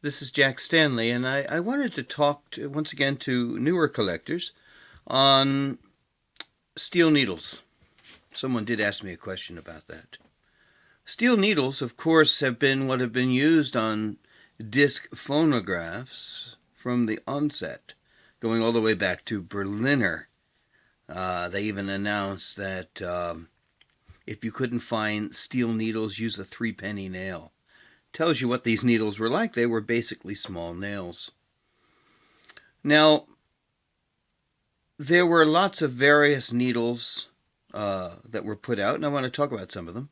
This is Jack Stanley, and I wanted to talk once again to newer collectors on steel needles. Someone did ask me a question about that. Steel needles, of course, have been used on disc phonographs from the onset, going all the way back to Berliner. They even announced that if you couldn't find steel needles, use a three-penny nail. Tells you what these needles were like. They were basically small nails. Now, there were lots of various needles that were put out, and I want to talk about some of them.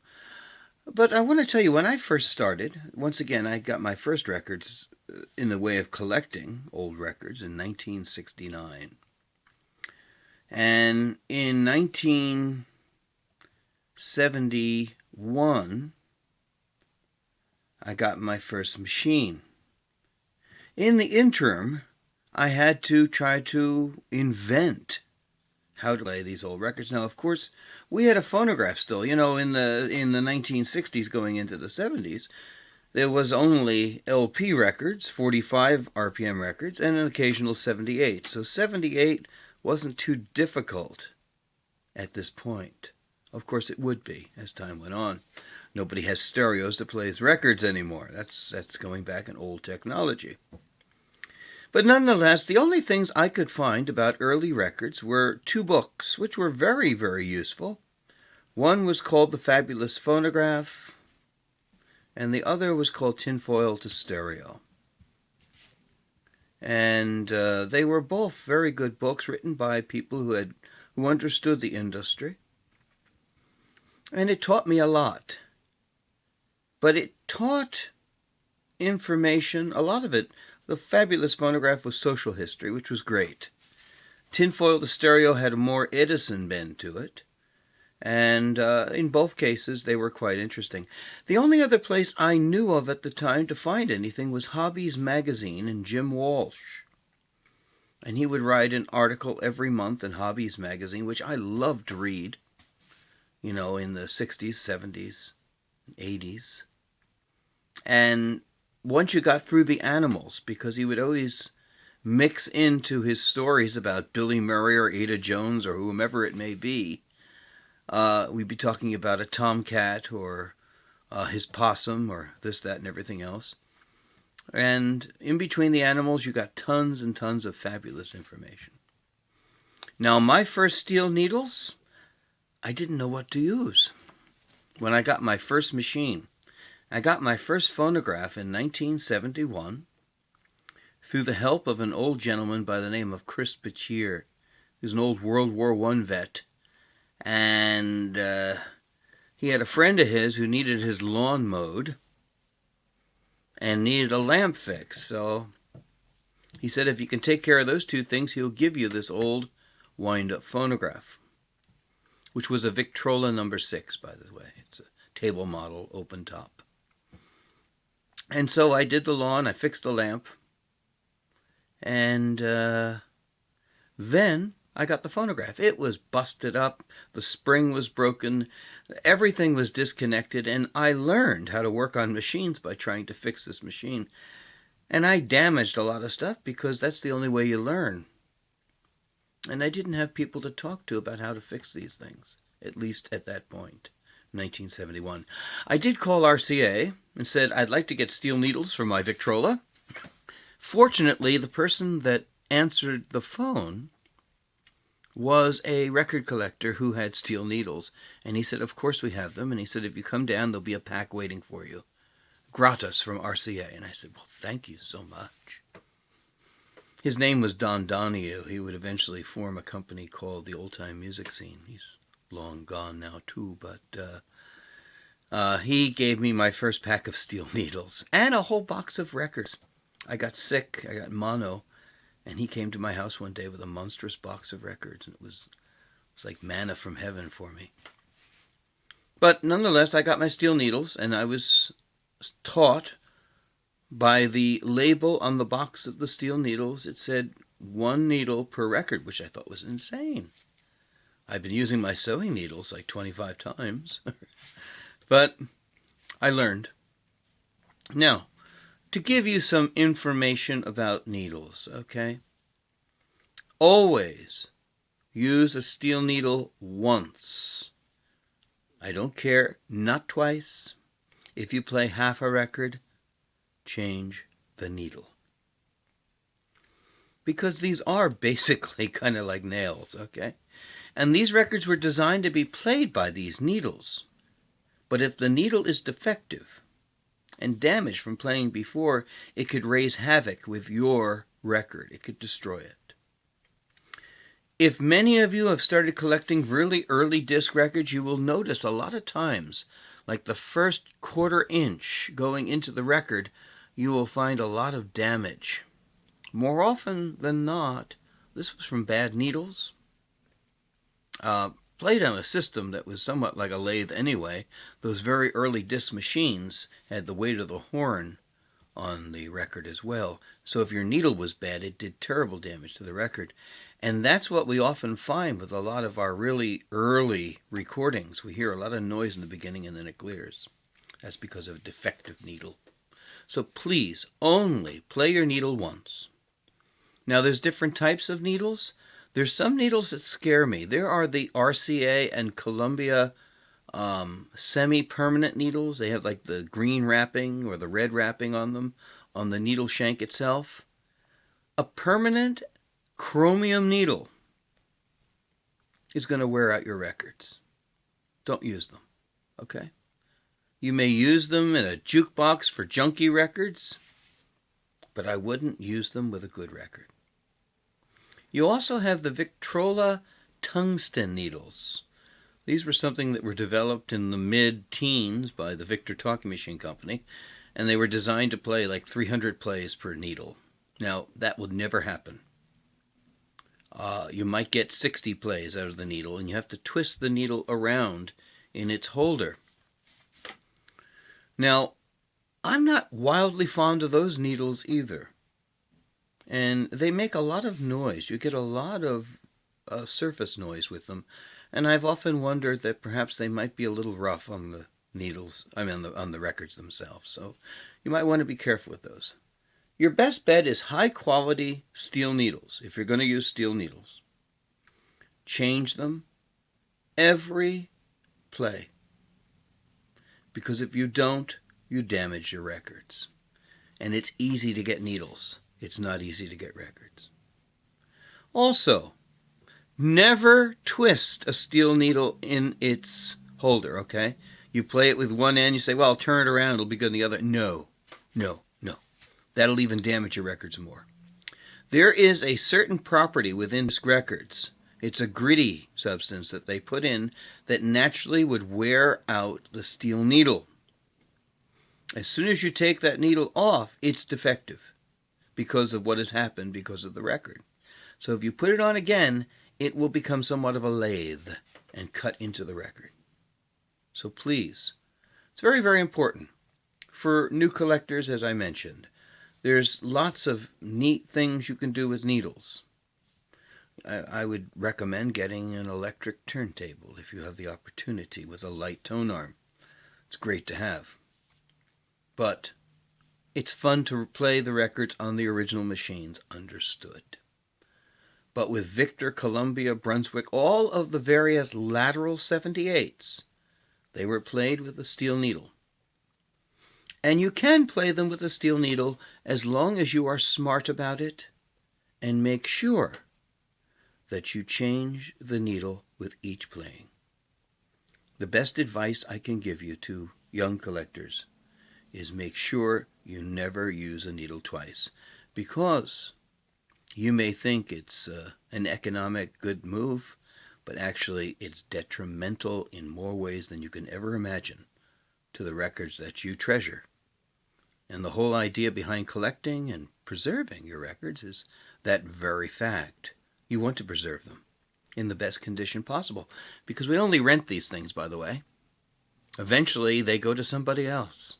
But I want to tell you, when I first started, once again, I got my first records in the way of collecting old records in 1969. And in 1971, I got my first machine. In the interim, I had to try to invent how to play these old records. Now, of course, we had a phonograph still. You know, in the 1960s going into the 70s, there was only LP records, 45 RPM records, and an occasional 78. So 78 wasn't too difficult at this point. Of course, it would be as time went on. Nobody has stereos that plays records anymore. That's going back in old technology. But nonetheless, the only things I could find about early records were two books, which were very, very useful. One was called The Fabulous Phonograph, and the other was called Tinfoil to Stereo. And they were both very good books written by people who understood the industry. And it taught me a lot. But it taught information, a lot of it. The Fabulous Phonograph was social history, which was great. Tinfoil to Stereo had a more Edison bend to it, and in both cases they were quite interesting. The only other place I knew of at the time to find anything was Hobbies Magazine and Jim Walsh. And he would write an article every month in Hobbies Magazine, which I loved to read, you know, in the 60s, 70s, 80s. And once you got through the animals, because he would always mix into his stories about Billy Murray or Ada Jones or whomever it may be, we'd be talking about a tomcat or his possum or this, that, and everything else. And in between the animals, you got tons and tons of fabulous information. Now, my first steel needles, I didn't know what to use. When I got my first machine, I got my first phonograph in 1971 through the help of an old gentleman by the name of Chris Bacheer. He was an old World War I vet. And he had a friend of his who needed his lawn mowed and needed a lamp fix. So he said, if you can take care of those two things, he'll give you this old wind-up phonograph, which was a Victrola number 6, by the way. It's a table model, open top. And so I did the lawn, I fixed the lamp, and then I got the phonograph. It was busted up, the spring was broken, everything was disconnected, and I learned how to work on machines by trying to fix this machine. And I damaged a lot of stuff because that's the only way you learn. And I didn't have people to talk to about how to fix these things, at least at that point. 1971. I did call RCA and said I'd like to get steel needles for my Victrola. Fortunately, the person that answered the phone was a record collector who had steel needles. And he said, of course we have them. And he said, if you come down, there'll be a pack waiting for you. Gratis from RCA. And I said, well, thank you so much. His name was Don Donahue. He would eventually form a company called the Old Time Music Scene. He's long gone now too, but he gave me my first pack of steel needles and a whole box of records. I got sick, I got mono, and he came to my house one day with a monstrous box of records, and it was like manna from heaven for me. But nonetheless, I got my steel needles, and I was taught by the label on the box of the steel needles. It said 1 needle per record, which I thought was insane. I've been using my sewing needles like 25 times. But I learned. Now, to give you some information about needles, okay? Always use a steel needle once. I don't care, not twice. If you play half a record, change the needle. Because these are basically kind of like nails, okay? And these records were designed to be played by these needles. But if the needle is defective and damaged from playing before, it could raise havoc with your record. It could destroy it. If many of you have started collecting really early disc records, you will notice a lot of times, like the first quarter inch going into the record, you will find a lot of damage. More often than not, this was from bad needles. Played on a system that was somewhat like a lathe anyway. Those very early disc machines had the weight of the horn on the record as well. So if your needle was bad, it did terrible damage to the record. And that's what we often find with a lot of our really early recordings. We hear a lot of noise in the beginning and then it clears. That's because of a defective needle. So please, only play your needle once. Now there's different types of needles. There's some needles that scare me. There are the RCA and Columbia semi-permanent needles. They have like the green wrapping or the red wrapping on them, on the needle shank itself. A permanent chromium needle is going to wear out your records. Don't use them, okay? You may use them in a jukebox for junky records, but I wouldn't use them with a good record. You also have the Victrola tungsten needles. These were something that were developed in the mid-teens by the Victor Talking Machine Company, and they were designed to play like 300 plays per needle. Now, that would never happen. You might get 60 plays out of the needle, and you have to twist the needle around in its holder. Now, I'm not wildly fond of those needles either. And they make a lot of noise. You get a lot of surface noise with them. And I've often wondered that perhaps they might be a little rough on the needles, on the records themselves. So you might want to be careful with those. Your best bet is high quality steel needles, if you're going to use steel needles. Change them every play. Because if you don't, you damage your records. And it's easy to get needles. It's not easy to get records. Also, never twist a steel needle in its holder, okay? You play it with one end, you say, well, I'll turn it around, it'll be good in the other. No, no, no. That'll even damage your records more. There is a certain property within disc records. It's a gritty substance that they put in that naturally would wear out the steel needle. As soon as you take that needle off, it's defective because of what has happened because of the record. So if you put it on again, it will become somewhat of a lathe and cut into the record. So please, it's very, very important for new collectors, as I mentioned. There's lots of neat things you can do with needles. I would recommend getting an electric turntable if you have the opportunity with a light tone arm. It's great to have. But it's fun to play the records on the original machines, understood. But with Victor, Columbia, Brunswick, all of the various lateral 78s, they were played with a steel needle. And you can play them with a steel needle as long as you are smart about it and make sure that you change the needle with each playing. The best advice I can give you to young collectors is make sure you never use a needle twice, because you may think it's an economic good move, but actually it's detrimental in more ways than you can ever imagine to the records that you treasure. And the whole idea behind collecting and preserving your records is that very fact. You want to preserve them in the best condition possible, because we only rent these things, by the way. Eventually they go to somebody else,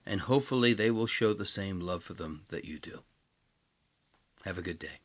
and hopefully they will show the same love for them that you do. Have a good day.